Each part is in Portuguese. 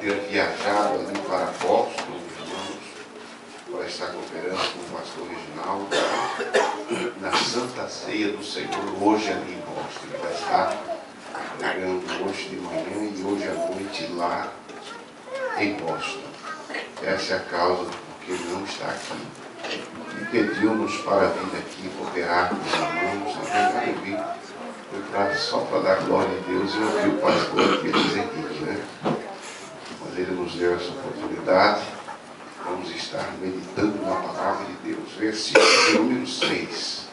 ter viajado ali para Boston, irmãos, para estar cooperando com o pastor Reginaldo na Santa Ceia do Senhor, hoje ali em Boston. Ele vai estar pregando hoje de manhã e hoje à noite lá em Boston. Essa é a causa porque ele não está aqui. E pediu-nos para vir aqui cooperar com os irmãos. Na verdade, eu vim só para dar glória a Deus e ouvir o pastor aqui dizer aqui, né? Mas ele nos deu essa oportunidade. Vamos estar meditando na palavra de Deus. Versículo número 6.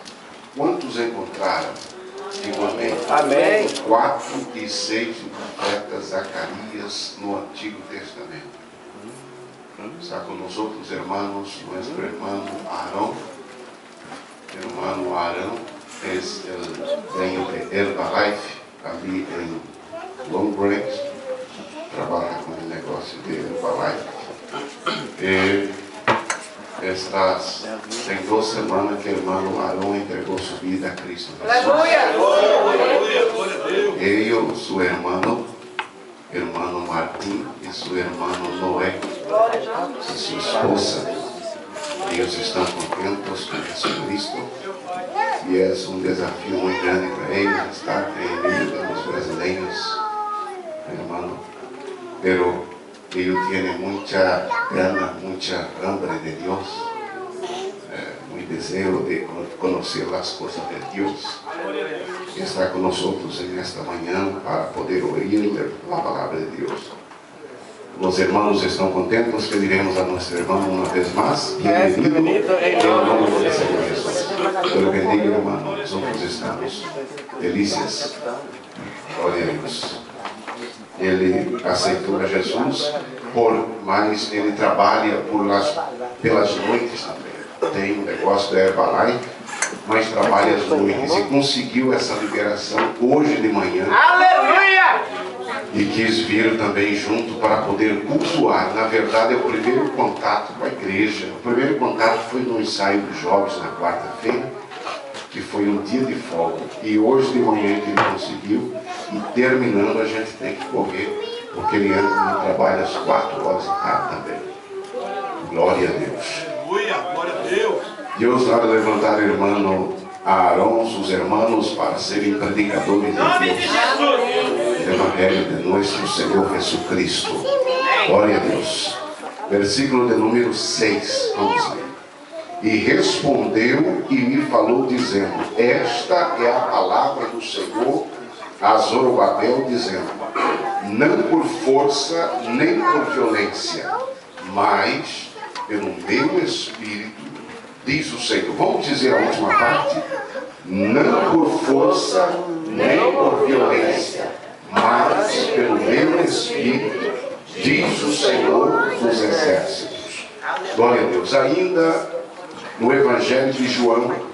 Quantos encontraram? Digo amém. Amém. 4 e 6 do profeta Zacarias no Antigo Testamento. Está com nós outros irmãos, nosso irmão Arão. Irmão Arão tem o Herbalife ali em Long Branch. Trabalha com o negócio de Herbalife. Tem 2 semanas que o irmão Arão entregou sua vida a Cristo. Aleluia! Eu, seu irmão Martim e seu irmão Noé e sua esposa, eles estão contentos com Cristo e é um desafio muito grande para eles estar em meio dos brasileiros, irmão. Pero ellos tienen mucha gana, mucha hambre de Dios, muy deseo de conocer las cosas de Dios. Y está con nosotros en esta mañana para poder oír la palabra de Dios. Los hermanos están contentos, pediremos a nuestro hermano una vez más, bienvenido en el nombre del Señor Jesús. Dios le bendiga, hermano, nosotros estamos felices. Glória a Deus. Ele aceitou a Jesus, mas ele trabalha pelas noites também. Tem um negócio da Herbalife, mas trabalha às noites e conseguiu essa liberação hoje de manhã. Aleluia! E quis vir também junto para poder cultuar. Na verdade, é o primeiro contato com a igreja. O primeiro contato foi no ensaio dos jovens na quarta-feira, que foi um dia de folga. E hoje de manhã que ele conseguiu. E terminando, a gente tem que correr, porque ele entra no trabalho às 4 horas da tarde também. Glória a Deus. Glória a Deus. Deus vai levantar o irmão Arão, os irmãos, para serem predicadores de Deus. O Evangelho de nosso Senhor Jesucristo. Glória a Deus. Versículo de número 6. Vamos ler. E respondeu e me falou, dizendo: esta é a palavra do Senhor a Zorobabel, dizendo: não por força nem por violência, mas pelo meu Espírito, diz o Senhor. Vamos dizer a última parte: não por força nem por violência, mas pelo meu Espírito, diz o Senhor dos Exércitos. Glória a Deus. Ainda no Evangelho de João,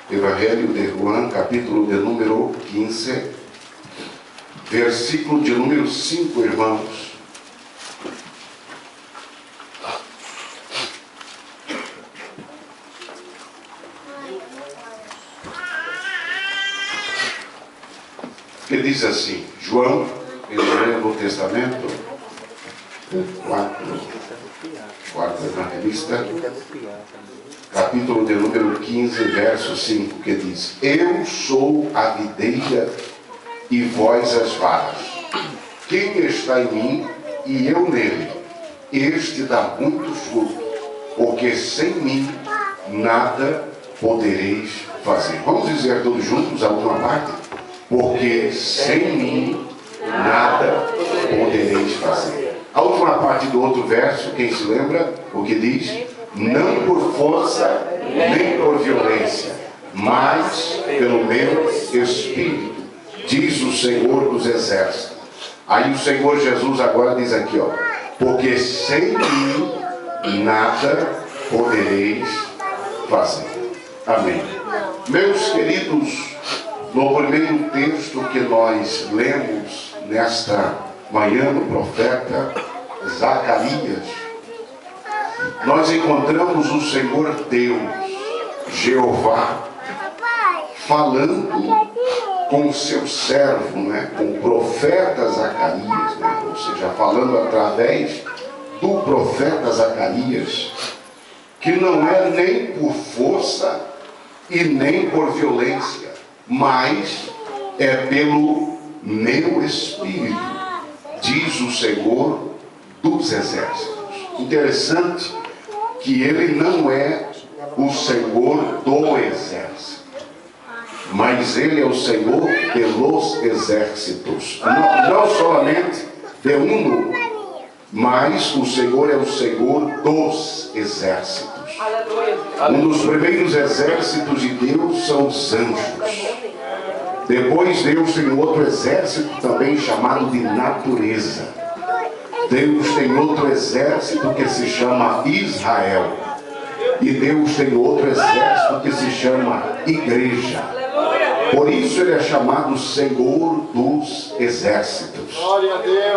Evangelho de João, capítulo de número 15, versículo de número 5, irmãos. Que diz assim, João, no Novo Testamento, quarto evangelista, capítulo de número 15, verso 5, que diz: eu sou a videira e vós as varas. Quem está em mim e eu nele, este dá muito fruto, porque sem mim nada podereis fazer. Vamos dizer todos juntos a última parte? Porque sem mim nada podereis fazer. A última parte do outro verso, quem se lembra? O que diz? Não por força nem por violência, mas pelo meu Espírito, diz o Senhor dos Exércitos. Aí o Senhor Jesus agora diz aqui, ó: porque sem mim nada podereis fazer. Amém. Meus queridos, no primeiro texto que nós lemos nesta manhã no profeta Zacarias, nós encontramos o Senhor Deus, Jeová, falando com o seu servo, né, com o profeta Zacarias, né, ou seja, falando através do profeta Zacarias, que não é nem por força e nem por violência, mas é pelo meu Espírito, diz o Senhor dos Exércitos. Interessante que ele não é o Senhor do exército, mas ele é o Senhor dos exércitos. Não somente de uno, mas o Senhor é o Senhor dos exércitos. Um dos primeiros exércitos de Deus são os anjos. Depois Deus tem outro exército também chamado de natureza. Deus tem outro exército que se chama Israel. E Deus tem outro exército que se chama igreja. Por isso ele é chamado Senhor dos exércitos.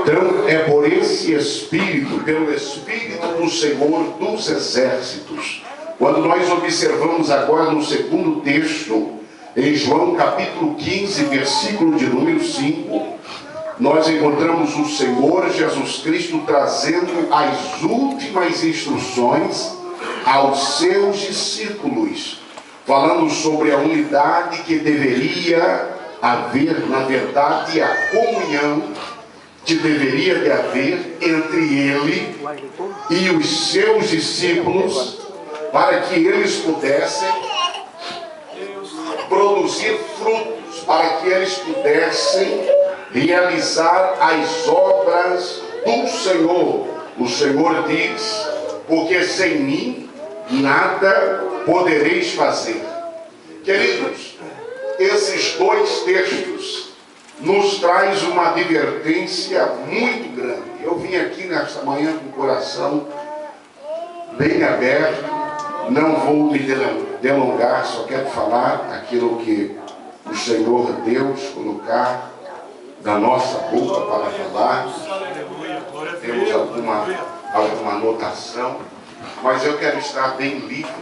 Então é por esse Espírito, pelo Espírito do Senhor dos exércitos. Quando nós observamos agora no segundo texto, em João capítulo 15, versículo de número 5, nós encontramos o Senhor Jesus Cristo trazendo as últimas instruções aos seus discípulos, falando sobre a unidade que deveria haver, na verdade, a comunhão que deveria de haver entre ele e os seus discípulos, para que eles pudessem produzir frutos, para que eles pudessem realizar as obras do Senhor. O Senhor diz: porque sem mim nada podereis fazer. Queridos, esses dois textos nos traz uma advertência muito grande. Eu vim aqui nesta manhã com o coração bem aberto, não vou me delongar, só quero falar aquilo que o Senhor Deus colocar na nossa boca para falar. Temos alguma anotação, mas eu quero estar bem livre,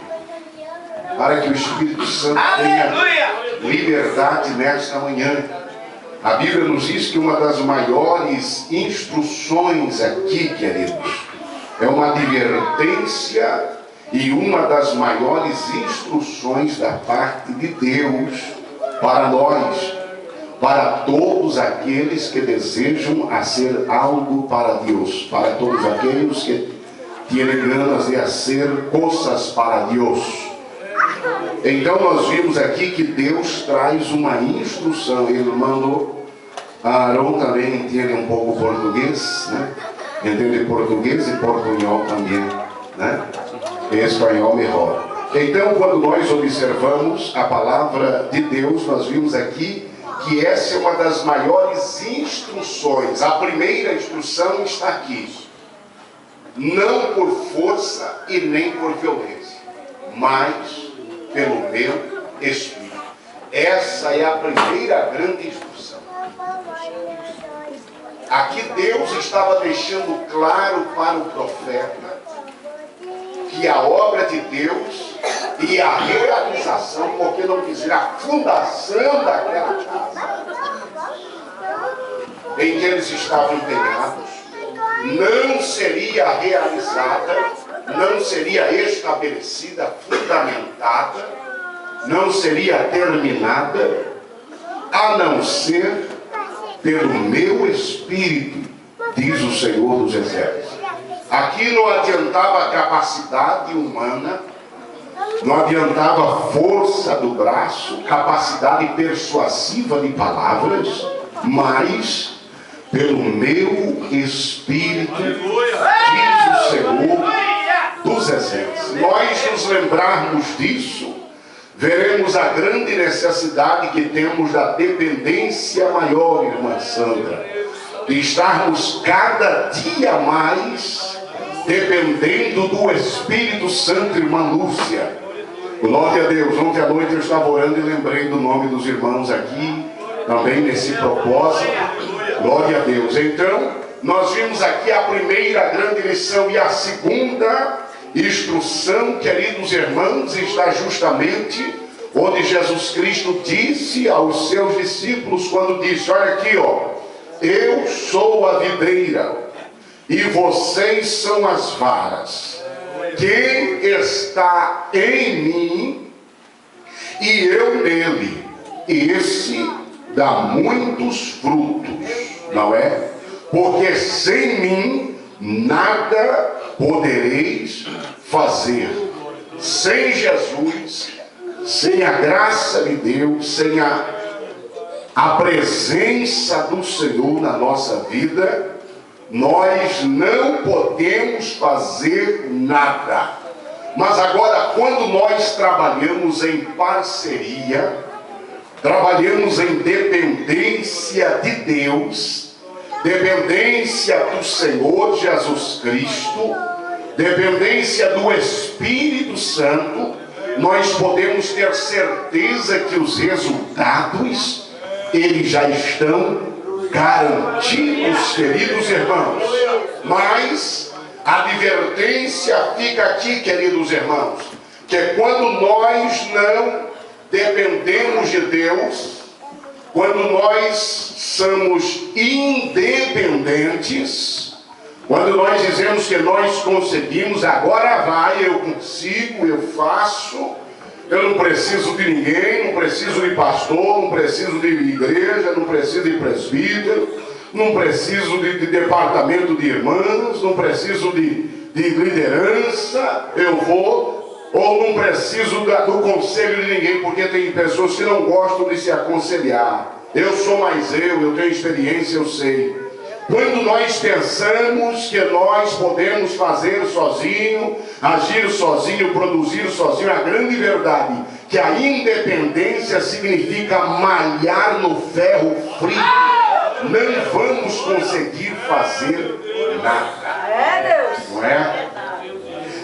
para que o Espírito Santo tenha liberdade nesta manhã. A Bíblia nos diz que uma das maiores instruções aqui, queridos, é uma advertência e uma das maiores instruções da parte de Deus para nós, para todos aqueles que desejam fazer algo para Deus, para todos aqueles que têm ganas de fazer coisas para Deus. Então nós vimos aqui que Deus traz uma instrução. Ele mandou, Arão também entende um pouco português, né? Entende português e portunhol também, né? E espanhol melhor. Então, quando nós observamos a palavra de Deus, nós vimos aqui que essa é uma das maiores instruções. A primeira instrução está aqui: não por força e nem por violência, mas pelo meu Espírito. Essa é a primeira grande instrução. Aqui Deus estava deixando claro para o profeta que a obra de Deus e a realização, porque não dizer a fundação daquela casa em que eles estavam empenhados, não seria realizada, não seria estabelecida, fundamentada, não seria terminada, a não ser pelo meu Espírito, diz o Senhor dos Exércitos. Aqui não adiantava a capacidade humana, não adiantava a força do braço, capacidade persuasiva de palavras, mas pelo meu Espírito, diz o Senhor dos Exércitos. Se nós nos lembrarmos disso, veremos a grande necessidade que temos da dependência maior, irmã Sandra, de estarmos cada dia mais dependendo do Espírito Santo, irmã Lúcia. Glória a Deus. Ontem à noite eu estava orando e lembrei do nome dos irmãos aqui, também nesse propósito. Glória a Deus. Então, nós vimos aqui a primeira grande lição, e a segunda instrução, queridos irmãos, está justamente onde Jesus Cristo disse aos seus discípulos, quando disse, olha aqui, ó, eu sou a videira e vocês são as varas. Quem está em mim e eu nele, esse dá muitos frutos, não é? Porque sem mim nada podereis fazer. Sem Jesus, sem a graça de Deus, sem a presença do Senhor na nossa vida, nós não podemos fazer nada. Mas agora, quando nós trabalhamos em parceria, trabalhamos em dependência de Deus, dependência do Senhor Jesus Cristo, dependência do Espírito Santo, nós podemos ter certeza que os resultados, eles já estão garantidos, queridos irmãos. Mas a advertência fica aqui, queridos irmãos, que é quando nós não dependemos de Deus, quando nós somos independentes, quando nós dizemos que nós conseguimos, agora vai, eu consigo, eu faço, eu não preciso de ninguém, não preciso de pastor, não preciso de igreja, não preciso de presbítero, não preciso de departamento de irmãos, não preciso de liderança, eu vou, ou não preciso do conselho de ninguém, porque tem pessoas que não gostam de se aconselhar. Eu sou mais eu tenho experiência, eu sei. Quando nós pensamos que nós podemos fazer sozinho, agir sozinho, produzir sozinho, a grande verdade que a independência significa malhar no ferro frio. Não vamos conseguir fazer nada. Não é?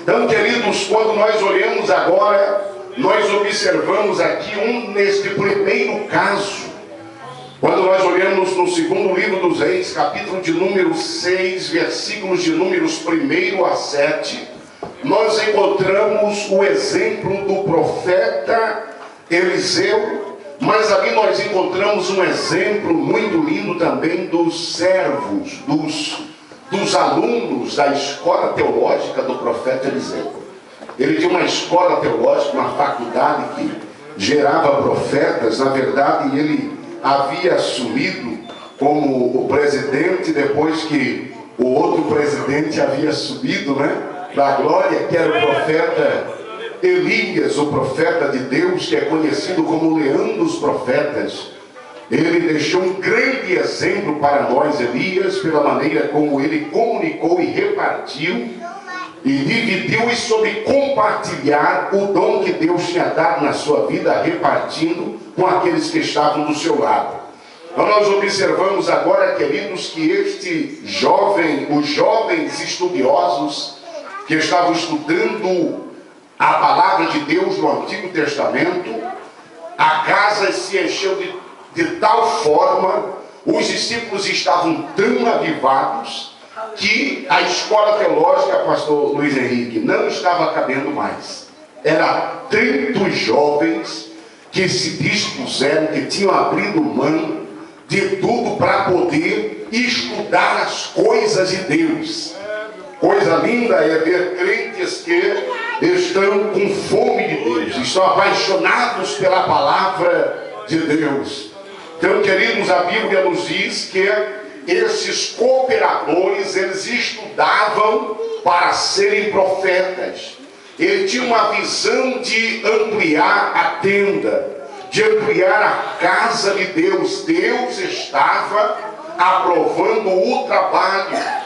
Então, queridos, quando nós olhamos agora, nós observamos aqui neste primeiro caso. Quando nós olhamos no segundo livro dos Reis, capítulo de número 6, versículos de números 1 a 7, nós encontramos o exemplo do profeta Eliseu, mas ali nós encontramos um exemplo muito lindo também dos servos, dos alunos da escola teológica do profeta Eliseu. Ele tinha uma escola teológica, uma faculdade que gerava profetas. Na verdade, ele havia assumido como o presidente depois que o outro presidente havia subido, né, da glória, que era o profeta Elias, o profeta de Deus, que é conhecido como o leão dos profetas. Ele deixou um grande exemplo para nós, Elias, pela maneira como ele comunicou e repartiu e dividiu e soube compartilhar o dom que Deus tinha dado na sua vida, repartindo com aqueles que estavam do seu lado. Então nós observamos agora, queridos, que os jovens estudiosos que estavam estudando a palavra de Deus no Antigo Testamento, a casa se encheu de tal forma, os discípulos estavam tão avivados, que a escola teológica, pastor Luiz Henrique, não estava cabendo mais. Era tantos jovens que se dispuseram, que tinham abrido mão de tudo para poder estudar as coisas de Deus. Coisa linda é ver crentes que estão com fome de Deus, estão apaixonados pela palavra de Deus. Então, queridos, a Bíblia nos diz que esses cooperadores, eles estudavam para serem profetas. Ele tinha uma visão de ampliar a tenda, de ampliar a casa de Deus. Deus estava aprovando o trabalho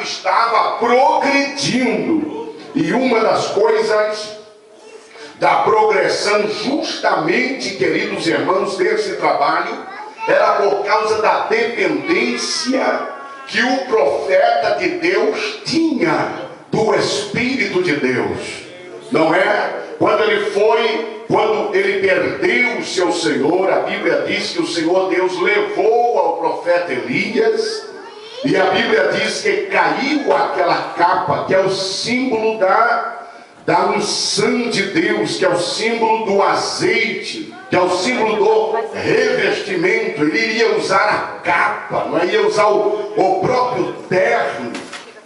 estava progredindo. E uma das coisas da progressão, justamente, queridos irmãos, desse trabalho, era por causa da dependência que o profeta de Deus tinha do Espírito de Deus. Não é? Quando ele perdeu o seu Senhor, a Bíblia diz que o Senhor Deus levou ao profeta Elias, e a Bíblia diz que caiu aquela capa, que é o símbolo da unção de Deus, que é o símbolo do azeite, que é o símbolo do revestimento. Ele iria usar a capa, não ia usar o próprio terno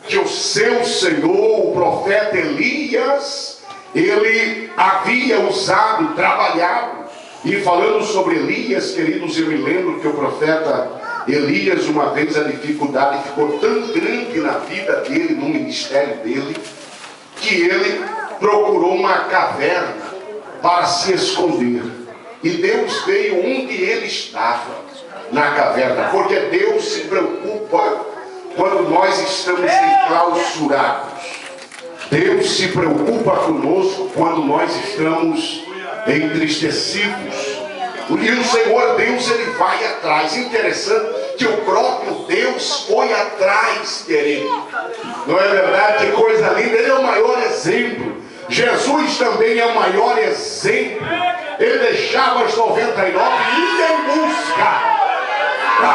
que o seu Senhor, o profeta Elias, ele havia usado, trabalhado. E falando sobre Elias, queridos, eu me lembro que o profeta Elias, uma vez a dificuldade ficou tão grande na vida dele, no ministério dele, que ele procurou uma caverna para se esconder. E Deus veio onde ele estava, na caverna, porque Deus se preocupa quando nós estamos enclausurados. Deus se preocupa conosco quando nós estamos entristecidos. E o Senhor Deus, ele vai atrás. Interessante que o próprio Deus foi atrás, querido. Não é verdade? Que coisa linda. Ele é o maior exemplo. Jesus também é o maior exemplo. Ele deixava as 99 e ia em busca da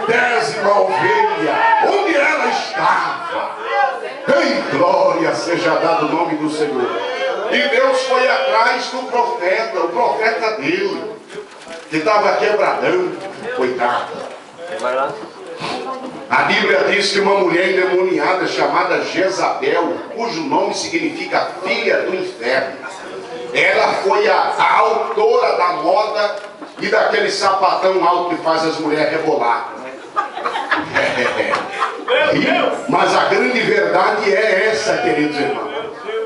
100ª ovelha, onde ela estava. Em glória seja dado o nome do Senhor. E Deus foi atrás do profeta, o profeta dele, que estava quebradão, coitado. A Bíblia diz que uma mulher endemoniada chamada Jezabel, cujo nome significa filha do inferno, ela foi a autora da moda e daquele sapatão alto que faz as mulheres rebolar. Mas a grande verdade é essa, queridos irmãos.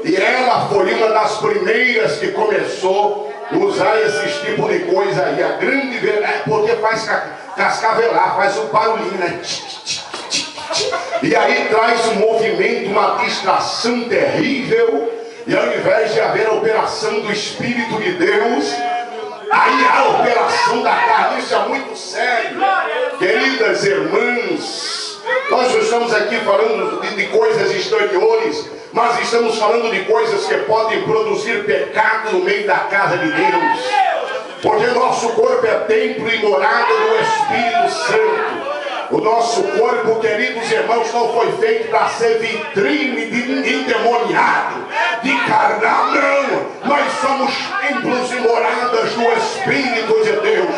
E ela foi uma das primeiras que começou a usar esses tipos de coisa aí. A grande verdade, porque faz cascavelar, faz um barulhinho, né? E aí traz um movimento, uma distração terrível. E ao invés de haver a operação do Espírito de Deus, aí há a operação da carne. Isso é muito sério. Queridas irmãs, nós não estamos aqui falando de coisas exteriores, mas estamos falando de coisas que podem produzir pecado no meio da casa de Deus. Porque nosso corpo é templo e morada do Espírito Santo. O nosso corpo, queridos irmãos, não foi feito para ser vitrine de endemoniado, de carnal, não. Nós somos templos e moradas do Espírito de Deus.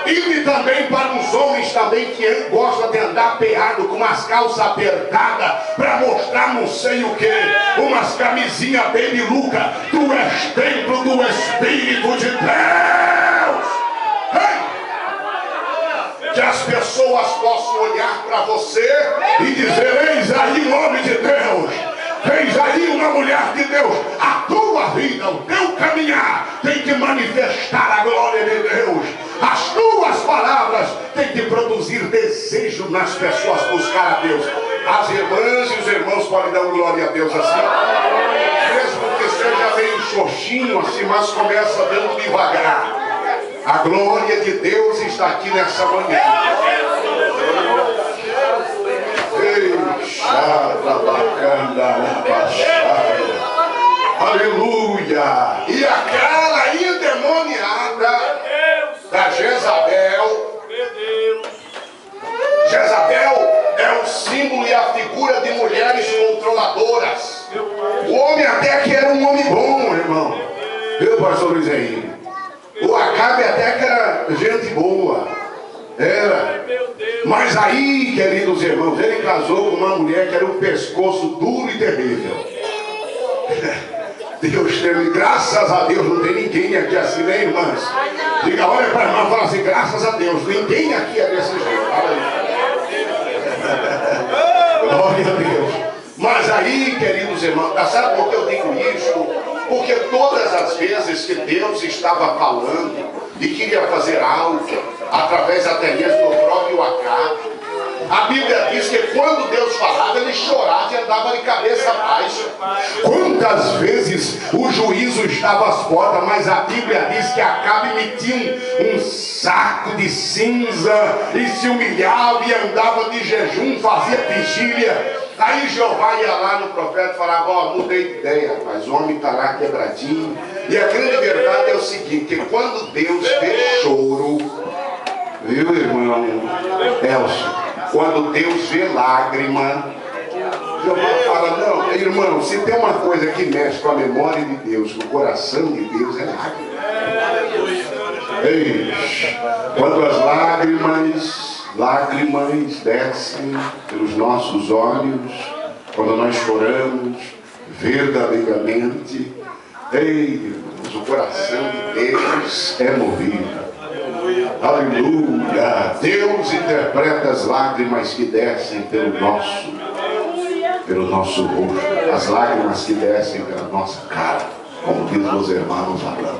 E também para os homens também que gostam de andar peado com umas calças apertadas para mostrar não sei o que, umas camisinhas baby luca. Tu és templo do Espírito de Deus. Ei! Que as pessoas possam olhar para você e dizer: eis aí o homem de Deus, eis aí uma mulher de Deus. A tua vida, o teu caminhar tem que manifestar a glória de Deus. As tuas palavras têm que produzir desejo nas pessoas buscar a Deus. As irmãs e os irmãos podem dar glória a Deus assim, mesmo que seja meio xoxinho assim, mas começa dando devagar. A glória de Deus está aqui nessa manhã. Aleluia. E aquela endemoniada da Jezabel. Jezabel é o símbolo e a figura de mulheres controladoras. O homem até que era um homem bom, irmão. Viu, pastor Luiz Henrique? O Acabe até que era gente boa. Era. Mas aí, queridos irmãos, ele casou com uma mulher que era um pescoço duro e terrível. Deus teve, graças a Deus, não tem ninguém aqui assim, né, irmãs? Diga, olha para a irmã e fala assim: graças a Deus, ninguém aqui é desse jeito. Glória a Deus. Mas aí, queridos irmãos, sabe por que eu digo isso? Porque todas as vezes que Deus estava falando e queria fazer algo, através até mesmo do próprio Acabe, a Bíblia diz que quando Deus falava, ele chorava e andava de cabeça baixa. Quantas vezes o juízo estava às portas, mas a Bíblia diz que Acabe metia um saco de cinza e se humilhava e andava de jejum, fazia vigília. Aí Jeová ia lá no profeta e falava: ó, mudei de ideia, rapaz, o homem está lá quebradinho. E a grande verdade é o seguinte, que quando Deus vê choro, viu, irmão Elcio, quando Deus vê lágrima, Jeová fala: não, Irmão, se tem uma coisa que mexe com a memória de Deus, com o coração de Deus, é lágrima. Ei, quando as lágrimas descem pelos nossos olhos, quando nós choramos verdadeiramente, ei, irmãos, o coração de Deus é movido. Aleluia! Deus interpreta as lágrimas que descem pelo nosso rosto, as lágrimas que descem pela nossa cara, como diz os irmãos hablando.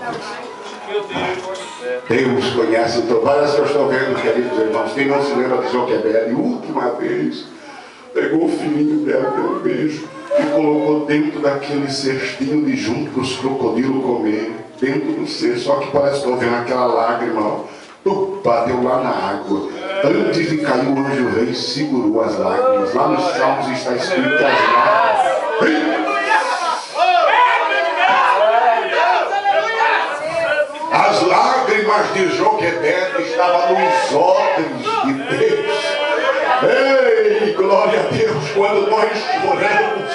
Deus conhece o teu. Parece que eu estou vendo, queridos irmãos, quem não se lembra de Joquebede, última vez, pegou o filhinho dela, deu um beijo e colocou dentro daquele cestinho de junto para os crocodilos comer, dentro do cesto. Só que parece que estou vendo aquela lágrima, ó, bateu lá na água. Antes de cair, o anjo veio e segurou as lágrimas. Lá nos Salmos está escrito que as lágrimas de Joquebede estavam nos odres de Deus. Ei, glória a Deus, quando nós choramos,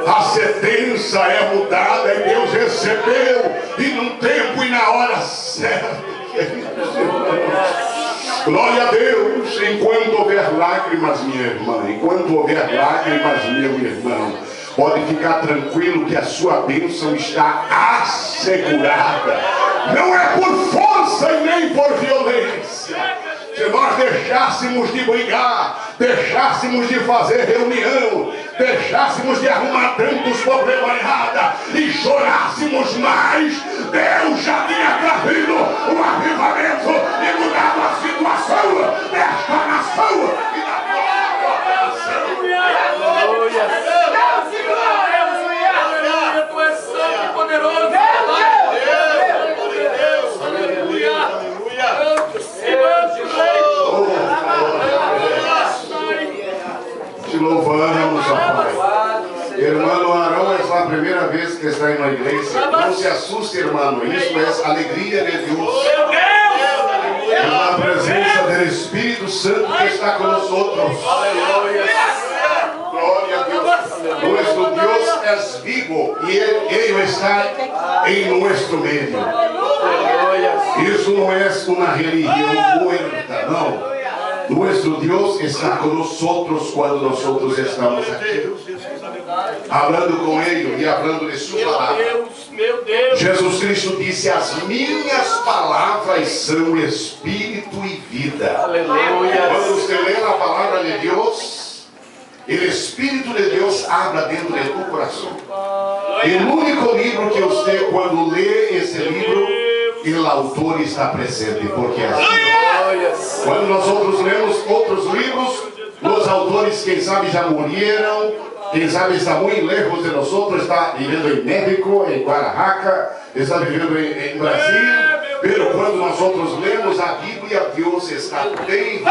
a sentença é mudada e Deus recebeu, e num tempo e na hora certa. Glória a Deus. Enquanto houver lágrimas, minha irmã, enquanto houver lágrimas, meu irmão, pode ficar tranquilo que a sua bênção está assegurada. Não é por força e nem por violência. Se nós deixássemos de brigar, deixássemos de fazer reunião, deixássemos de arrumar tantos problemas e chorássemos mais, Deus já tinha trazido um avivamento e mudado a situação desta nação e da nossa nação. Aleluia! Tu és santo e poderoso. Te louvamos, ó Pai. Irmão Arão, é a primeira vez que está indo na igreja. Não se assuste, irmão. Isso é alegria de Deus. Na presença do Espírito Santo que está conosco. Glória a Deus. Nuestro Deus é vivo e Ele está em nosso meio. Isso não é uma religião muerta, não. Nuestro Deus está conosco quando nós estamos aqui, falando com Ele e falando de sua palavra. Jesus Cristo disse: as minhas palavras são espírito e vida. Aleluia. Quando você lê a palavra de Deus, o Espírito de Deus habla dentro de tu coração. E o único livro que você, quando lê esse livro, o autor está presente, porque é assim. Quando nós outros lemos outros livros, os autores, quem sabe, já morreram, quem sabe está muito lejos de nós outros, está vivendo em México, em Guadalajara, está vivendo em Brasil. Mas quando nós outros lemos a Bíblia, Deus está bem.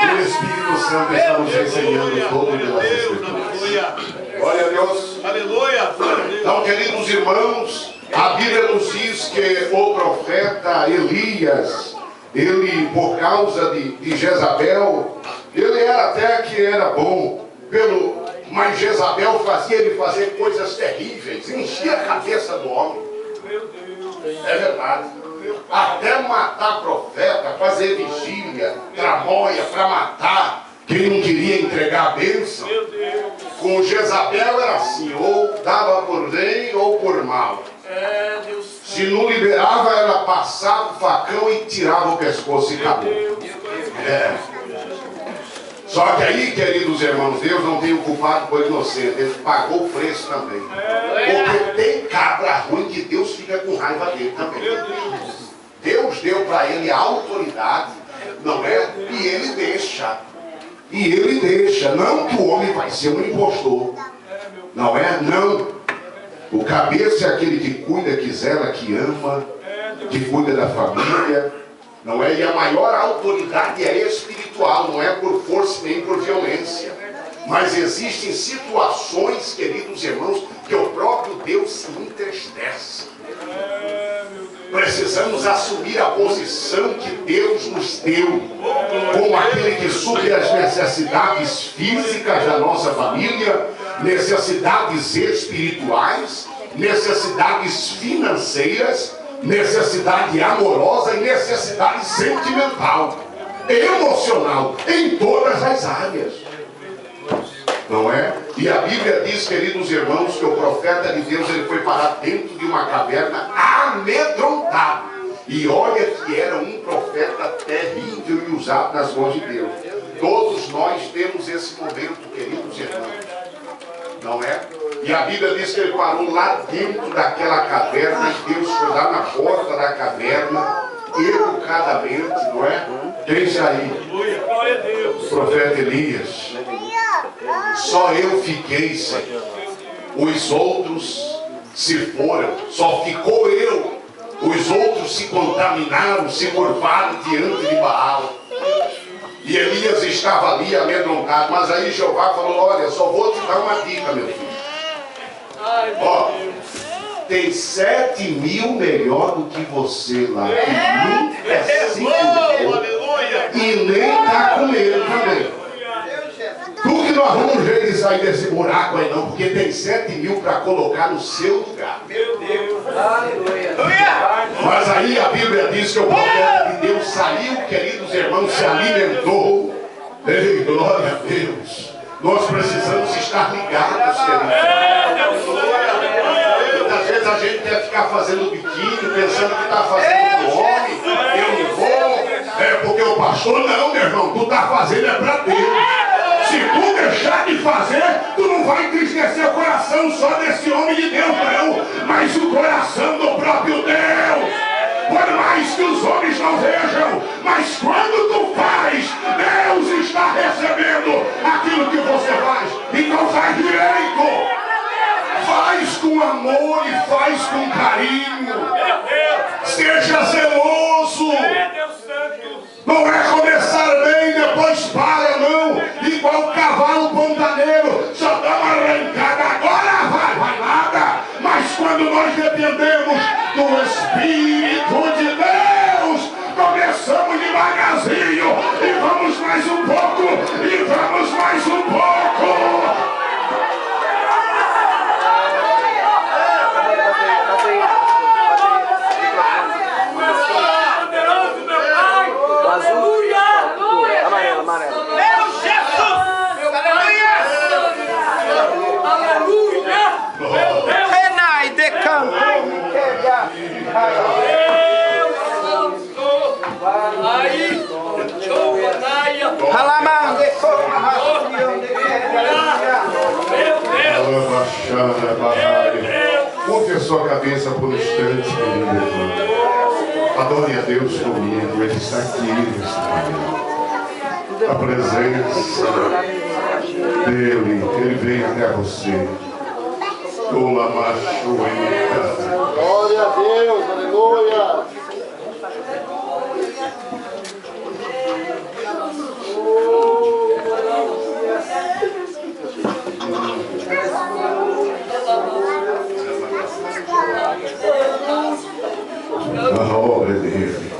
E o Espírito Santo está nos ensinando todas as Escrituras. Glória a Deus. Aleluia. Então, queridos irmãos, a Bíblia nos diz que o profeta Elias, ele, por causa de Jezabel, ele era até que era bom, mas Jezabel fazia ele fazer coisas terríveis, enchia a cabeça do homem. É verdade. Até matar profeta, fazer vigília, tramóia para matar quem não queria entregar a bênção. Com Jezabel era assim, ou dava por bem ou por mal. Se não liberava, ela passava o facão e tirava o pescoço e acabou. Só que aí, queridos irmãos, Deus não tem o culpado por inocente, Ele pagou o preço também. Porque tem cabra ruim que Deus fica com raiva dele também. Deus deu para ele a autoridade, não é? E ele deixa. Não que o homem vai ser um impostor. Não é? Não. O cabeça é aquele que cuida, que zela, que ama, que cuida da família. Não é? E a maior autoridade é espiritual, não é por força nem por violência. Mas existem situações, queridos irmãos, que o próprio Deus se entristece. Precisamos assumir a posição que Deus nos deu. como aquele que supre as necessidades físicas da nossa família, necessidades espirituais, necessidades financeiras, necessidade amorosa e necessidade sentimental, emocional, em todas as áreas. Não é? E a Bíblia diz, queridos irmãos, que o profeta de Deus ele foi parar dentro de uma caverna amedrontado. E olha que era um profeta terrível e usado nas mãos de Deus. Todos nós temos esse momento, queridos irmãos. Não é? E a Bíblia diz que ele parou lá dentro daquela caverna e Deus foi lá na porta da caverna, educadamente, não é? Deixa aí, o profeta Elias. Só eu fiquei, Senhor. Os outros se foram, só ficou eu. Os outros se contaminaram, se curvaram diante de Baal. E Elias estava ali amedrontado. Mas aí Jeová falou: olha, só vou te dar uma dica, meu filho. Ó, tem 7.000 melhor do que você lá. Que nunca se curvou e nem está com medo também. Tu que não arruma um jeito de sair desse buraco aí não, porque tem 7.000 para colocar no seu lugar. Meu Deus. Mas aí a Bíblia diz que o profeta de Deus saiu, queridos irmãos, se alimentou. Ei, glória a Deus. Nós precisamos estar ligados, queridos. Muitas vezes a gente quer ficar fazendo biquíni, pensando que está fazendo pro homem. Eu não vou. É porque o pastor não, meu irmão. Tu está fazendo é para Deus. Se tu deixar de fazer, tu não vai entristecer o coração só desse homem de Deus, não, mas o coração do próprio Deus. Por mais que os homens não vejam, mas quando tu faz, Deus está recebendo aquilo que você faz. Então faz direito. Faz com amor e faz com carinho. Seja zeloso. Não é começar bem, depois para, não. Igual cavalo pontaneiro, só dá uma arrancada, agora vai nada. Mas quando nós dependemos do Espírito de Deus, começamos devagarzinho, e vamos mais um pouco, e vamos mais um pouco. Curve a sua cabeça por um instante, querido irmão. Adore a Deus comigo. Ele está aqui nesta manhã. A presença dele, ele vem até você. Glória a Deus, aleluia. A obra dele.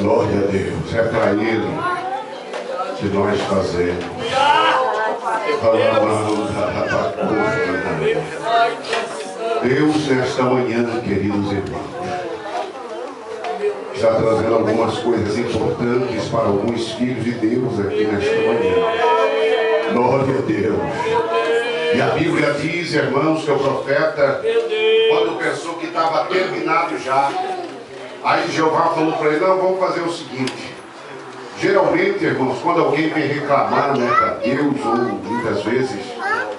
Glória a Deus. É para ele que nós fazemos. Deus, nesta manhã, queridos irmãos, está trazendo algumas coisas importantes para alguns filhos de Deus aqui nesta manhã. Glória a Deus. E a Bíblia diz, irmãos, que o profeta, quando pensou que estava terminado já, aí Jeová falou para ele: não, vamos fazer o seguinte. Geralmente, irmãos, quando alguém vem reclamar, né, para Deus, ou muitas vezes,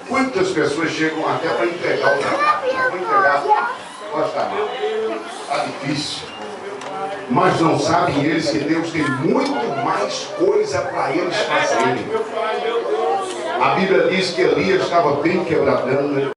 muitas pessoas chegam até para entregar o trabalho. Vou entregar, pode estar mal, está difícil. Mas não sabem eles que Deus tem muito mais coisa para eles fazerem. A Bíblia diz que Elias estava bem quebradão, né?